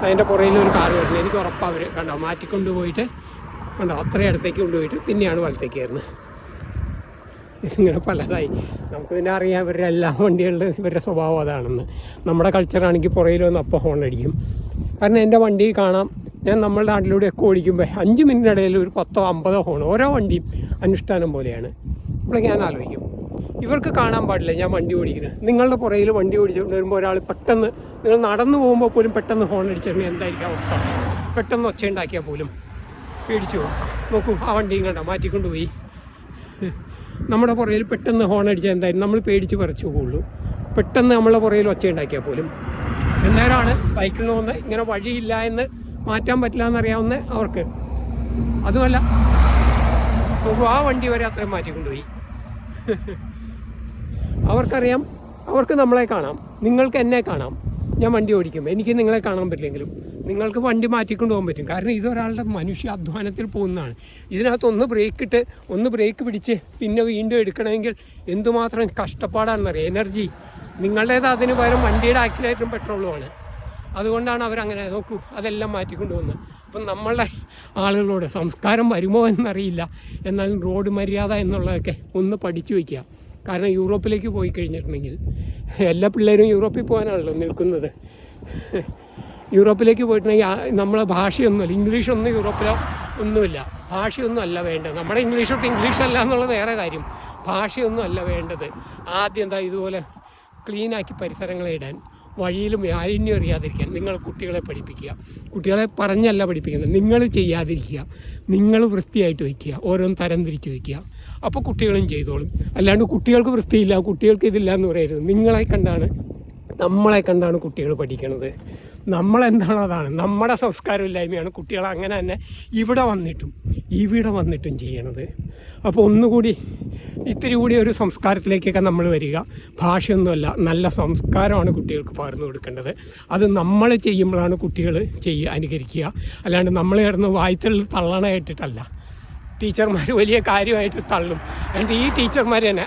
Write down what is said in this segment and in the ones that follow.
അതിൻ്റെ പുറയിൽ ഒരു കാർ വരുന്നത്. എനിക്ക് ഉറപ്പാണ് അവർ കണ്ടോ മാറ്റിക്കൊണ്ട് പോയിട്ട് കണ്ടോ അത്രയും അടുത്തേക്ക് കൊണ്ടുപോയിട്ട് പിന്നെയാണ് വലത്തേക്ക് കയറുന്നത്. ഇങ്ങനെ പലതായി. നമുക്ക് പിന്നെ അറിയാം ഇവരുടെ എല്ലാ വണ്ടികളുടെ ഇവരുടെ സ്വഭാവം അതാണെന്ന്. നമ്മുടെ കൾച്ചറാണെങ്കിൽ പുറയിൽ വന്ന് അപ്പോൾ ഹോൺ അടിക്കും. കാരണം എൻ്റെ വണ്ടി കാണാം, ഞാൻ നമ്മളുടെ നാട്ടിലൂടെയൊക്കെ ഓടിക്കുമ്പോൾ 5 മിനിറ്റിനിടയിൽ ഒരു 10-50 ഹോൺ ഓരോ വണ്ടിയും അനുഷ്ഠാനം പോലെയാണ്. അപ്പോൾ ഞാൻ ആലോചിക്കും ഇവർക്ക് കാണാൻ പാടില്ല ഞാൻ വണ്ടി ഓടിക്കുന്നത്. നിങ്ങളുടെ പുറയിൽ വണ്ടി ഓടിച്ചുകൊണ്ട് വരുമ്പോൾ ഒരാൾ പെട്ടെന്ന് നിങ്ങൾ നടന്നു പോകുമ്പോൾ പോലും പെട്ടെന്ന് ഹോൺ അടിച്ചിട്ടുണ്ടെങ്കിൽ എന്തായിരിക്കും അവസ്ഥ? പെട്ടെന്ന് ഒച്ച ഉണ്ടാക്കിയാൽ പോലും പേടിച്ചു പോകും. നോക്കൂ ആ വണ്ടിയും കണ്ടോ മാറ്റിക്കൊണ്ടുപോയി. നമ്മുടെ പുറയിൽ പെട്ടെന്ന് ഹോൺ അടിച്ചാൽ എന്തായാലും നമ്മൾ പേടിച്ച് പറിച്ചു പോകുള്ളൂ. പെട്ടെന്ന് നമ്മളെ പുറയിൽ ഒച്ച ഉണ്ടാക്കിയാൽ പോലും. എന്നേരമാണ് സൈക്കിളിന് വന്ന് ഇങ്ങനെ വഴിയില്ല എന്ന് മാറ്റാൻ പറ്റില്ല എന്നറിയാവുന്ന അവർക്ക്. അതുമല്ല നോക്കൂ ആ വണ്ടി വരെ അത്രയും മാറ്റിക്കൊണ്ടുപോയി. അവർക്കറിയാം, അവർക്ക് നമ്മളെ കാണാം, നിങ്ങൾക്ക് എന്നെ കാണാം. ഞാൻ വണ്ടി ഓടിക്കുമ്പോൾ എനിക്ക് നിങ്ങളെ കാണാൻ പറ്റില്ലെങ്കിലും നിങ്ങൾക്ക് വണ്ടി മാറ്റിക്കൊണ്ട് പോകാൻ പറ്റും. കാരണം ഇതൊരാളുടെ മനുഷ്യ അധ്വാനത്തിൽ പോകുന്നതാണ്. ഇതിനകത്ത് ഒന്ന് ബ്രേക്ക് പിടിച്ച് പിന്നെ വീണ്ടും എടുക്കണമെങ്കിൽ എന്തുമാത്രം കഷ്ടപ്പാടാണെന്നറിയാം. എനർജി നിങ്ങളുടേത്, അതിന് പകരം വണ്ടിയുടെ ആക്സിലേറ്ററും പെട്രോളുമാണ്. അതുകൊണ്ടാണ് അവരങ്ങനെ നോക്കൂ അതെല്ലാം മാറ്റിക്കൊണ്ട് പോകുന്നത്. അപ്പം നമ്മളുടെ ആളുകളോട് സംസ്കാരം വരുമോ എന്നറിയില്ല, എന്നാലും റോഡ് മര്യാദ എന്നുള്ളതൊക്കെ ഒന്ന് പഠിച്ചു വയ്ക്കുക. കാരണം യൂറോപ്പിലേക്ക് പോയി കഴിഞ്ഞിട്ടുണ്ടെങ്കിൽ എല്ലാ പിള്ളേരും യൂറോപ്പിൽ പോകാനാണല്ലോ നിൽക്കുന്നത്. യൂറോപ്പിലേക്ക് പോയിട്ടുണ്ടെങ്കിൽ നമ്മളെ ഭാഷയൊന്നുമില്ല, ഇംഗ്ലീഷൊന്നും യൂറോപ്പിലോ ഒന്നുമില്ല. ഭാഷയൊന്നും അല്ല വേണ്ടത്. നമ്മുടെ ഇംഗ്ലീഷൊക്കെ ഇംഗ്ലീഷല്ല എന്നുള്ളത് വേറെ കാര്യം. ഭാഷയൊന്നും അല്ല വേണ്ടത്. ആദ്യം എന്താ ഇതുപോലെ ക്ലീനാക്കി പരിസരങ്ങളെ ഇടാൻ, വഴിയിൽ മാലിന്യം അറിയാതിരിക്കാൻ നിങ്ങൾ കുട്ടികളെ പഠിപ്പിക്കുക. കുട്ടികളെ പറഞ്ഞല്ല പഠിപ്പിക്കുന്നത്, നിങ്ങൾ ചെയ്യാതിരിക്കുക, നിങ്ങൾ വൃത്തിയായിട്ട് വയ്ക്കുക, ഓരോന്ന് തരം തിരിച്ച് വയ്ക്കുക. അപ്പോൾ കുട്ടികളും ചെയ്തോളും. അല്ലാണ്ട് കുട്ടികൾക്ക് വൃത്തിയില്ല, കുട്ടികൾക്ക് ഇതില്ല എന്ന് പറയരുത്. നമ്മളെ കണ്ടാണ് കുട്ടികൾ പഠിക്കണത്. നമ്മളെന്താണോ അതാണ്. നമ്മുടെ സംസ്കാരമില്ലായ്മയാണ് കുട്ടികൾ അങ്ങനെ തന്നെ ഇവിടെ വന്നിട്ടും ചെയ്യണത്. അപ്പോൾ ഒന്നുകൂടി ഇത്തിരി കൂടി ഒരു സംസ്കാരത്തിലേക്കൊക്കെ നമ്മൾ വരിക. ഭാഷയൊന്നുമല്ല, നല്ല സംസ്കാരമാണ് കുട്ടികൾക്ക് പകർന്നു കൊടുക്കേണ്ടത്. അത് നമ്മൾ ചെയ്യുമ്പോഴാണ് കുട്ടികൾ അനുകരിക്കുക. അല്ലാണ്ട് നമ്മൾ കിടന്ന് വായ്ത്തള്ളിൽ തള്ളണമായിട്ടിട്ടല്ല. ടീച്ചർമാർ വലിയ കാര്യമായിട്ട് തള്ളും. എന്നിട്ട് ഈ ടീച്ചർമാർ തന്നെ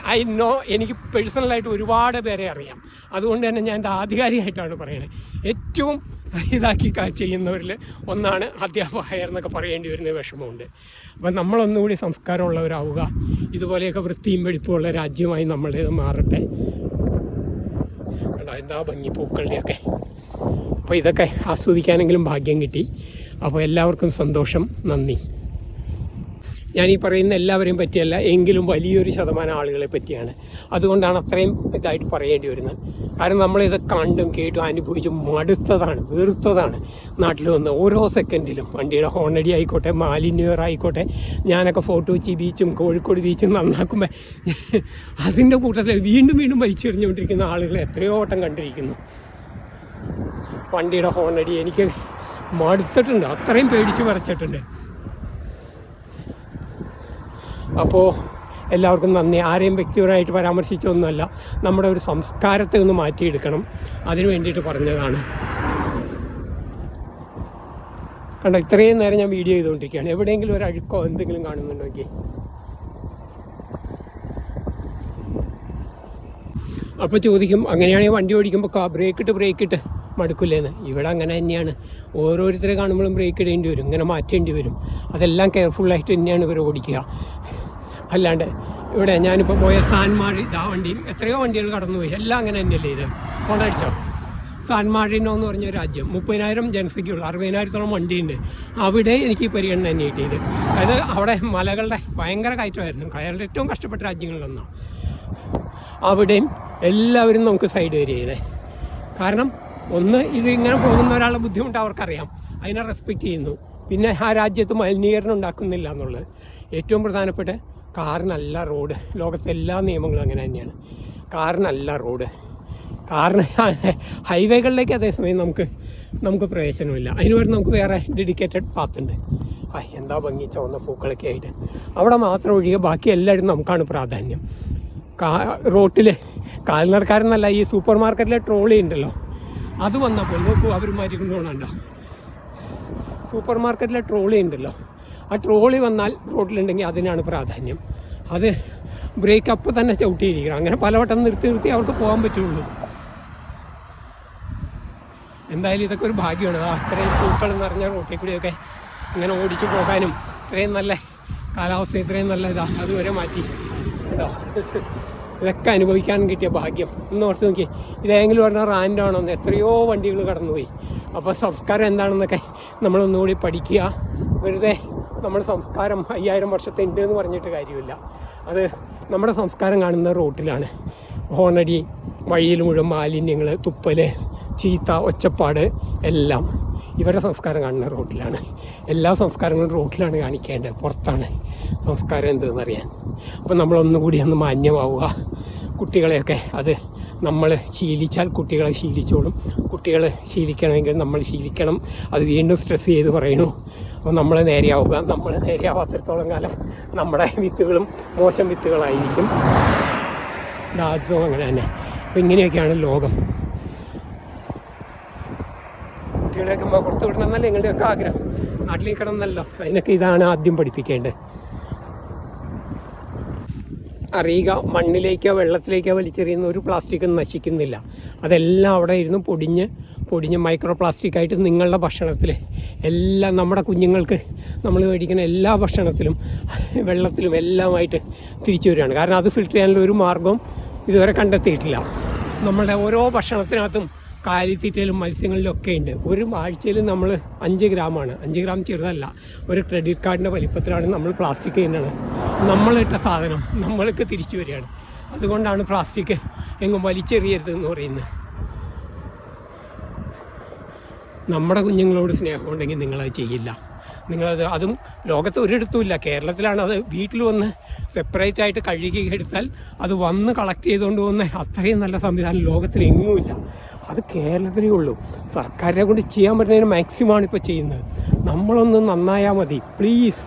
എനിക്ക് പേഴ്സണലായിട്ട് ഒരുപാട് പേരെ അറിയാം. അതുകൊണ്ട് തന്നെ ഞാൻ എൻ്റെ ആധികാരികമായിട്ടാണ് പറയുന്നത്. ഏറ്റവും ഇതാക്കി ചെയ്യുന്നവരിൽ ഒന്നാണ് അധ്യാപകർ എന്നൊക്കെ പറയേണ്ടി വരുന്ന വിഷമമുണ്ട്. അപ്പം നമ്മളൊന്നുകൂടി സംസ്കാരമുള്ളവരാവുക. ഇതുപോലെയൊക്കെ വൃത്തിയും വെടിപ്പുമുള്ള രാജ്യമായി നമ്മളുടേത് മാറട്ടെ. എന്താ ഭംഗി പൂക്കളുടെയൊക്കെ. അപ്പോൾ ഇതൊക്കെ ആസ്വദിക്കാനെങ്കിലും ഭാഗ്യം കിട്ടി. അപ്പോൾ എല്ലാവർക്കും സന്തോഷം, നന്ദി. ഞാനീ പറയുന്ന എല്ലാവരെയും പറ്റിയല്ല, എങ്കിലും വലിയൊരു ശതമാനം ആളുകളെ പറ്റിയാണ്. അതുകൊണ്ടാണ് അത്രയും ഇതായിട്ട് പറയേണ്ടി വരുന്നത്. കാരണം നമ്മളിത് കണ്ടും കേട്ടും അനുഭവിച്ചും വെറുത്തതാണ് നാട്ടിൽ വന്ന് ഓരോ സെക്കൻഡിലും. വണ്ടിയുടെ ഹോണടി ആയിക്കോട്ടെ, മാലിന്യറായിക്കോട്ടെ. ഞാനൊക്കെ ഫോട്ടോ വെച്ച് ബീച്ചും കോഴിക്കോട് ബീച്ചും നന്നാക്കുമ്പോൾ അതിൻ്റെ കൂട്ടത്തിൽ വീണ്ടും വലിച്ചെറിഞ്ഞുകൊണ്ടിരിക്കുന്ന ആളുകളെ എത്രയോ വട്ടം കണ്ടിരിക്കുന്നു. വണ്ടിയുടെ ഹോണടി എനിക്ക് മടുത്തിട്ടുണ്ട്, അത്രയും പേടിച്ച് വരച്ചിട്ടുണ്ട്. അപ്പോൾ എല്ലാവർക്കും നന്ദി. ആരെയും വ്യക്തിപരമായിട്ട് പരാമർശിച്ചൊന്നുമല്ല, നമ്മുടെ ഒരു സംസ്കാരത്തെ ഒന്ന് മാറ്റിയെടുക്കണം, അതിന് വേണ്ടിയിട്ട് പറഞ്ഞതാണ്. കണ്ടോ ഇത്രയും നേരം ഞാൻ വീഡിയോ ചെയ്തുകൊണ്ടിരിക്കുകയാണ്. എവിടെയെങ്കിലും ഒരു അഴുക്കോ എന്തെങ്കിലും കാണുന്നുണ്ടെങ്കിൽ. അപ്പോൾ ചോദിക്കും അങ്ങനെയാണെങ്കിൽ വണ്ടി ഓടിക്കുമ്പോൾ ബ്രേക്കിട്ട് മടുക്കില്ലേന്ന്. ഇവിടെ അങ്ങനെ തന്നെയാണ്. ഓരോരുത്തരെ കാണുമ്പോഴും ബ്രേക്ക് ഇടേണ്ടി വരും, ഇങ്ങനെ മാറ്റേണ്ടി വരും. അതെല്ലാം കെയർഫുള്ളായിട്ട് തന്നെയാണ് ഇവർ ഓടിക്കുക. അല്ലാണ്ട് ഇവിടെ ഞാനിപ്പോൾ പോയ സാൻമാഴി വണ്ടിയും എത്രയോ വണ്ടികൾ കടന്നുപോയി. എല്ലാം അങ്ങനെ തന്നെയല്ലേ ഇത് കൊണ്ടടിച്ചോ. സാൻമാഴിനോ എന്ന് പറഞ്ഞ രാജ്യം 30,000 ജനസംഖ്യയുള്ള 60,000-ഓളം വണ്ടിയുണ്ട്. അവിടെ എനിക്ക് ഈ പരിഗണന തന്നെ കിട്ടിയത്. അതായത് അവിടെ മലകളുടെ ഭയങ്കര കയറ്റമായിരുന്നു. കേരളത്തിൽ ഏറ്റവും കഷ്ടപ്പെട്ട രാജ്യങ്ങളിലൊന്നാണ്. അവിടെയും എല്ലാവരും നമുക്ക് സൈഡ് വരികയാണ്. കാരണം ഒന്ന്, ഇത് ഇങ്ങനെ പോകുന്ന ഒരാളുടെ ബുദ്ധിമുട്ട് അവർക്കറിയാം, അതിനെ റെസ്പെക്റ്റ് ചെയ്യുന്നു. പിന്നെ ആ രാജ്യത്ത് മലിനീകരണം ഉണ്ടാക്കുന്നില്ല എന്നുള്ളത് ഏറ്റവും പ്രധാനപ്പെട്ട. കാറിനല്ല റോഡ്. ലോകത്തെ എല്ലാ നിയമങ്ങളും അങ്ങനെ തന്നെയാണ്. കാറിനല്ല റോഡ്. കാറിന് ഹൈവേകളിലേക്ക് അതേസമയം നമുക്ക് പ്രവേശനമില്ല. അതിന് പകരം നമുക്ക് വേറെ ഡെഡിക്കേറ്റഡ് പാത്തുണ്ട്. എന്താ ഭംഗി, ചുവന്ന പൂക്കളൊക്കെ ആയിട്ട്. അവിടെ മാത്രം ഒഴികെ ബാക്കി എല്ലാവരും നമുക്കാണ് പ്രാധാന്യം. റോട്ടിൽ കാൽനടക്കാരെന്നല്ല, ഈ സൂപ്പർ മാർക്കറ്റിലെ ട്രോളി ഉണ്ടല്ലോ, അത് വന്നപ്പോൾ നോക്കൂ അവർ മാറ്റിക്കൊണ്ട് പോകണുണ്ടോ. സൂപ്പർ മാർക്കറ്റിലെ ട്രോളി ഉണ്ടല്ലോ, ആ ട്രോളി വന്നാൽ റോട്ടിലുണ്ടെങ്കിൽ അതിനാണ് പ്രാധാന്യം. അത് ബ്രേക്ക് അപ്പം തന്നെ ചവിട്ടിയിരിക്കണം. അങ്ങനെ പലവട്ടം നിർത്തി അവർക്ക് പോകാൻ പറ്റുള്ളൂ. എന്തായാലും ഇതൊക്കെ ഒരു ഭാഗ്യമാണ്. അത്രയും പൂക്കൾ നിറഞ്ഞ റോട്ടിൽ കൂടിയൊക്കെ ഇങ്ങനെ ഓടിച്ചു പോകാനും ഇത്രയും നല്ല കാലാവസ്ഥ, ഇത്രയും നല്ല അതുവരെ മാറ്റി കേട്ടോ. ഇതൊക്കെ അനുഭവിക്കാൻ കിട്ടിയ ഭാഗ്യം. ഒന്ന് ഓർത്ത് നോക്കി, ഇതെങ്കിലും പറഞ്ഞാൽ റാൻഡാണോന്ന് എത്രയോ വണ്ടികൾ കടന്നുപോയി. അപ്പോൾ സംസ്കാരം എന്താണെന്നൊക്കെ നമ്മളൊന്നുകൂടി പഠിക്കുക. വെറുതെ നമ്മുടെ സംസ്കാരം 5000 വർഷത്തെ ഉണ്ട് എന്ന് പറഞ്ഞിട്ട് കാര്യമില്ല. അത് നമ്മുടെ സംസ്കാരം കാണുന്ന റോട്ടിലാണ്. ഹോണടി, വഴിയിൽ മുഴുവൻ മാലിന്യങ്ങൾ, തുപ്പൽ, ചീത്ത, ഒച്ചപ്പാട് എല്ലാം ഇവരുടെ സംസ്കാരം കാണുന്ന റോട്ടിലാണ്. എല്ലാ സംസ്കാരങ്ങളും റോട്ടിലാണ് കാണിക്കേണ്ടത്, പുറത്താണ് സംസ്കാരം എന്തെന്നറിയാൻ. അപ്പോൾ നമ്മളൊന്നുകൂടി ഒന്ന് മാന്യമാവുക. കുട്ടികളെയൊക്കെ അത് നമ്മൾ ശീലിച്ചാൽ കുട്ടികളെ ശീലിച്ചോളും. കുട്ടികൾ ശീലിക്കണമെങ്കിൽ നമ്മൾ ശീലിക്കണം. അത് വീണ്ടും സ്ട്രെസ് ചെയ്ത് പറയണു. അപ്പോൾ നമ്മൾ നേരെയാവുക. നമ്മൾ നേരെയാവാത്തിടത്തോളം കാലം നമ്മുടെ വിത്തുകളും മോശം വിത്തുകളായിരിക്കും. അതും അങ്ങനെ തന്നെ. അപ്പോൾ ഇങ്ങനെയൊക്കെയാണ് ലോകം. കുട്ടികളെയൊക്കെ പുറത്ത് വിടണമെന്നല്ല നിങ്ങളുടെയൊക്കെ ആഗ്രഹം. നാട്ടിലേക്ക് കിടന്നല്ലോ, അതിനൊക്കെ ഇതാണ് ആദ്യം പഠിപ്പിക്കേണ്ടത്. അറിയുക, മണ്ണിലേക്കോ വെള്ളത്തിലേക്കോ വലിച്ചെറിയുന്ന ഒരു പ്ലാസ്റ്റിക്കും നശിക്കുന്നില്ല. അതെല്ലാം അവിടെ ഇരുന്ന് പൊടിഞ്ഞ് മൈക്രോ പ്ലാസ്റ്റിക്കായിട്ട് നിങ്ങളുടെ ഭക്ഷണത്തിൽ എല്ലാം, നമ്മുടെ കുഞ്ഞുങ്ങൾക്ക് നമ്മൾ മേടിക്കുന്ന എല്ലാ ഭക്ഷണത്തിലും വെള്ളത്തിലും എല്ലാമായിട്ട് തിരിച്ചു വരികയാണ്. കാരണം അത് ഫിൽറ്റർ ചെയ്യാനുള്ള ഒരു മാർഗവും ഇതുവരെ കണ്ടെത്തിയിട്ടില്ല. നമ്മളുടെ ഓരോ ഭക്ഷണത്തിനകത്തും കാലിത്തീറ്റയിലും മത്സ്യങ്ങളിലും ഒക്കെ ഉണ്ട്. ഒരു ആഴ്ചയിൽ നമ്മൾ 5 ഗ്രാമാണ്. 5 ഗ്രാം ചെറുതല്ല, ഒരു ക്രെഡിറ്റ് കാർഡിൻ്റെ വലിപ്പത്തിലാണ് നമ്മൾ പ്ലാസ്റ്റിക് തിന്നാണ്. നമ്മളിട്ട സാധനം നമ്മൾക്ക് തിരിച്ചു വരികയാണ്. അതുകൊണ്ടാണ് പ്ലാസ്റ്റിക് എങ്ങും വലിച്ചെറിയരുത് എന്ന് പറയുന്നത്. നമ്മുടെ കുഞ്ഞുങ്ങളോട് സ്നേഹമുണ്ടെങ്കിൽ നിങ്ങളത് ചെയ്യില്ല. അതും ലോകത്ത് ഒരിടത്തുമില്ല. കേരളത്തിലാണ് അത് വീട്ടിൽ വന്ന് സെപ്പറേറ്റ് ആയിട്ട് കഴുകി എടുത്താൽ അത് വന്ന് കളക്ട് ചെയ്തുകൊണ്ട് പോകുന്ന അത്രയും നല്ല സംവിധാനം ലോകത്തിലെങ്ങുമില്ല. അത് കേരളത്തിലേ ഉള്ളൂ. സർക്കാരിനെ കൊണ്ട് ചെയ്യാൻ പറ്റുന്നതിന് മാക്സിമമാണ് ഇപ്പോൾ ചെയ്യുന്നത്. നമ്മളൊന്ന് നന്നായാൽ മതി പ്ലീസ്.